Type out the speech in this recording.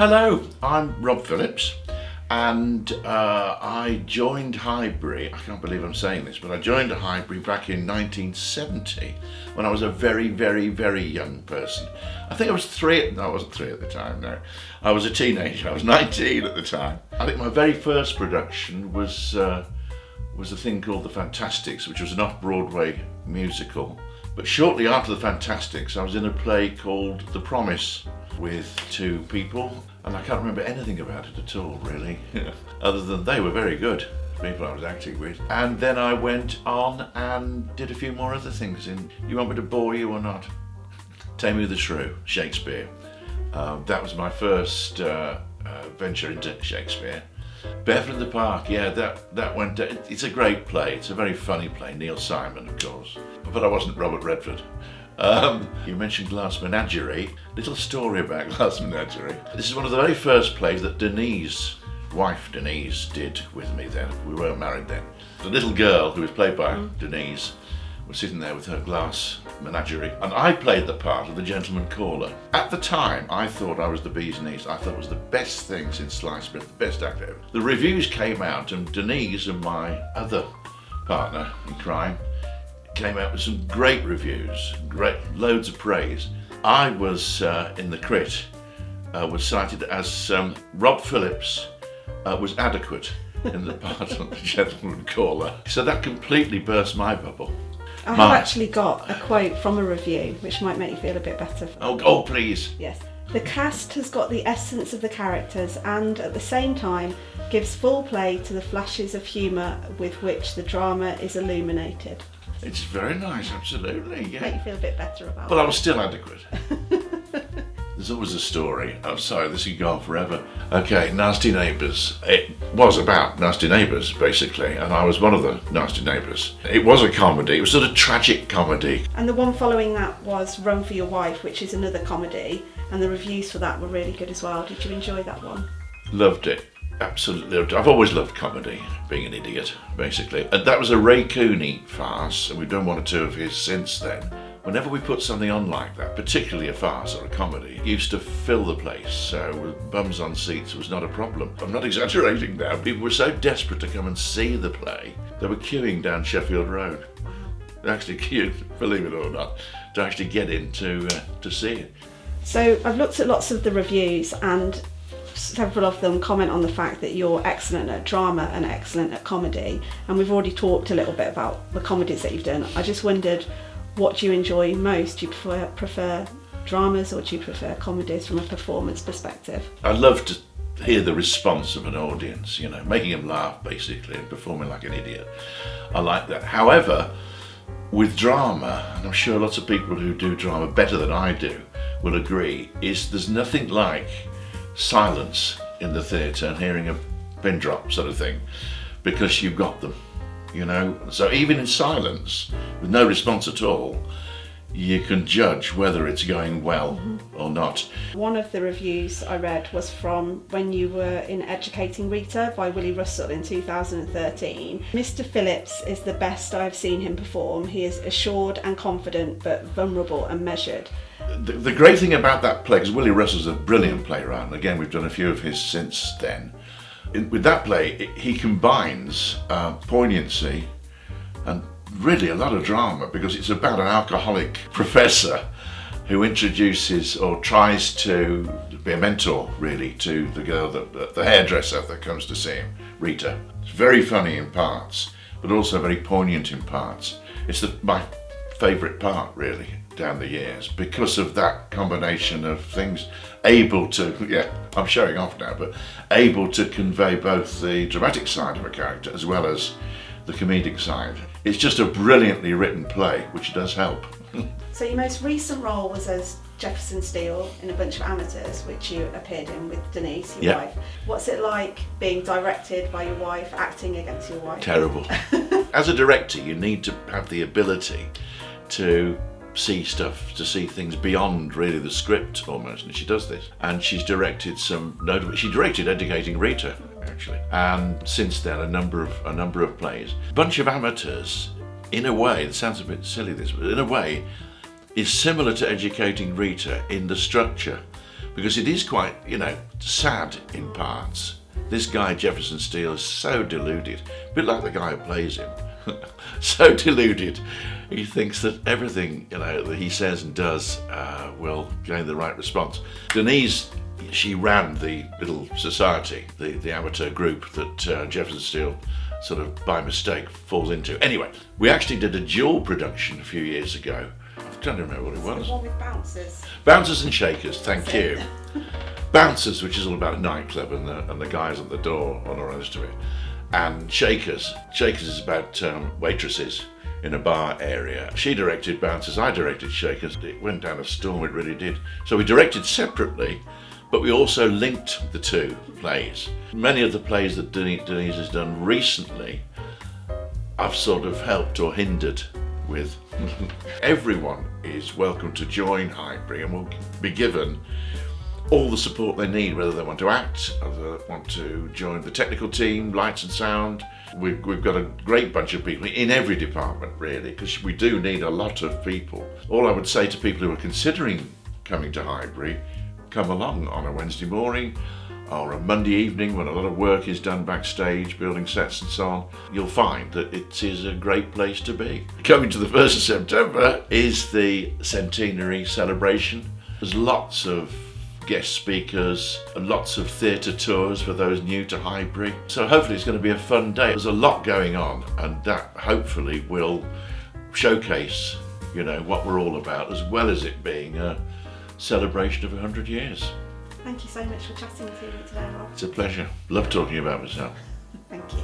Hello, I'm Rob Phillips, and I joined Highbury. I can't believe I'm saying this, but I joined Highbury back in 1970 when I was a very, very, very young person. I think I was three. No, I wasn't three at the time. No, I was a teenager. I was 19 at the time. I think my very first production was a thing called The Fantastics, which was an off-Broadway musical. But shortly after The Fantastics, I was in a play called The Promise with two people, and I can't remember anything about it at all, really, other than they were very good, the people I was acting with. And then I went on and did a few more other things in You Want Me to Bore You or Not? Taming the Shrew, Shakespeare. That was my first venture into Shakespeare. Barefoot in the Park, yeah, that went. It's a great play. It's a very funny play. Neil Simon, of course, but I wasn't Robert Redford. You mentioned Glass Menagerie. Little story about Glass Menagerie. This is one of the very first plays that Denise, wife Denise, did with me then. We weren't married then. The little girl, who was played by Denise, was sitting there with her glass menagerie, and I played the part of the gentleman caller. At the time, I thought I was the bee's knees. I thought it was the best thing since sliced bread, the best actor ever. The reviews came out, and Denise and my other partner in crime came out with some great reviews, loads of praise. I was in the crit, was cited as Rob Phillips was adequate in the part of the gentleman caller. So that completely burst my bubble. I have actually got a quote from a review which might make you feel a bit better. Oh, please. Yes. The cast has got the essence of the characters and at the same time gives full play to the flashes of humour with which the drama is illuminated. It's very nice, absolutely, yeah. Make you feel a bit better about Well, I was still adequate. There's always a story. I'm sorry, this could go on forever. Okay, Nasty Neighbours. It was about nasty neighbours, basically, and I was one of the nasty neighbours. It was a comedy. It was sort of tragic comedy. And the one following that was Run for Your Wife, which is another comedy, and the reviews for that were really good as well. Did you enjoy that one? Loved it. Absolutely loved it. I've always loved comedy, being an idiot, basically. And that was a Ray Cooney farce, and we've done one or two of his since then. Whenever we put something on like that, particularly a farce or a comedy, it used to fill the place, so with bums on seats was not a problem. I'm not exaggerating now. People were so desperate to come and see the play, they were queuing down Sheffield Road. They actually queued, believe it or not, to actually get in to see it. So I've looked at lots of the reviews and several of them comment on the fact that you're excellent at drama and excellent at comedy, and we've already talked a little bit about the comedies that you've done. I just wondered, what do you enjoy most? Do you prefer dramas or do you prefer comedies from a performance perspective? I love to hear the response of an audience, making them laugh basically and performing like an idiot. I like that. However, with drama, and I'm sure lots of people who do drama better than I do will agree, there's nothing like silence in the theatre and hearing a pin drop sort of thing, because you've got them. So even in silence, with no response at all, you can judge whether it's going well or not. One of the reviews I read was from when you were in Educating Rita by Willie Russell in 2013. Mr. Phillips is the best I've seen him perform. He is assured and confident, but vulnerable and measured. The great thing about that play, because Willie Russell's a brilliant playwright, and again we've done a few of his since then. With that play, he combines poignancy and really a lot of drama, because it's about an alcoholic professor who introduces or tries to be a mentor, really, to the girl, the hairdresser that comes to see him, Rita. It's very funny in parts, but also very poignant in parts. It's my favourite part, really, down the years, because of that combination of things, able to, I'm showing off now, but able to convey both the dramatic side of a character as well as the comedic side. It's just a brilliantly written play, which does help. So your most recent role was as Jefferson Steele in A Bunch of Amateurs, which you appeared in with Denise, your wife. What's it like being directed by your wife, acting against your wife? Terrible. As a director, you need to have the ability to see stuff, to see things beyond really the script almost, and she does this. And she's directed she directed Educating Rita, actually, and since then a number of plays. Bunch of Amateurs, in a way, it sounds a bit silly this, but in a way is similar to Educating Rita in the structure. because it is quite, sad in parts. This guy, Jefferson Steele, is so deluded, a bit like the guy who plays him, so deluded. He thinks that everything, that he says and does will gain the right response. Denise, she ran the little society, the amateur group that Jefferson Steele sort of by mistake falls into. Anyway, we actually did a dual production a few years ago. I'm trying to remember what it was. The one with bouncers. Bouncers and Shakers, thank you. Bouncers, which is all about a nightclub and the guys at the door and all the rest of it. And Shakers is about waitresses in a bar area. She directed Bouncers, I directed Shakers. It went down a storm, it really did. So we directed separately, but we also linked the two plays. Many of the plays that Denise has done recently, I've sort of helped or hindered with. Everyone is welcome to join Highbury and will be given all the support they need, whether they want to act, whether they want to join the technical team, lights and sound. We've got a great bunch of people in every department, really, because we do need a lot of people. All I would say to people who are considering coming to Highbury, come along on a Wednesday morning or a Monday evening when a lot of work is done backstage, building sets and so on. You'll find that it is a great place to be. Coming to the 1st of September is the centenary celebration. There's lots of guest speakers and lots of theatre tours for those new to Highbury. So hopefully it's going to be a fun day. There's a lot going on, and that hopefully will showcase, what we're all about, as well as it being a celebration of 100 years. Thank you so much for chatting to me today, Rob. It's a pleasure. Love talking about myself. Thank you.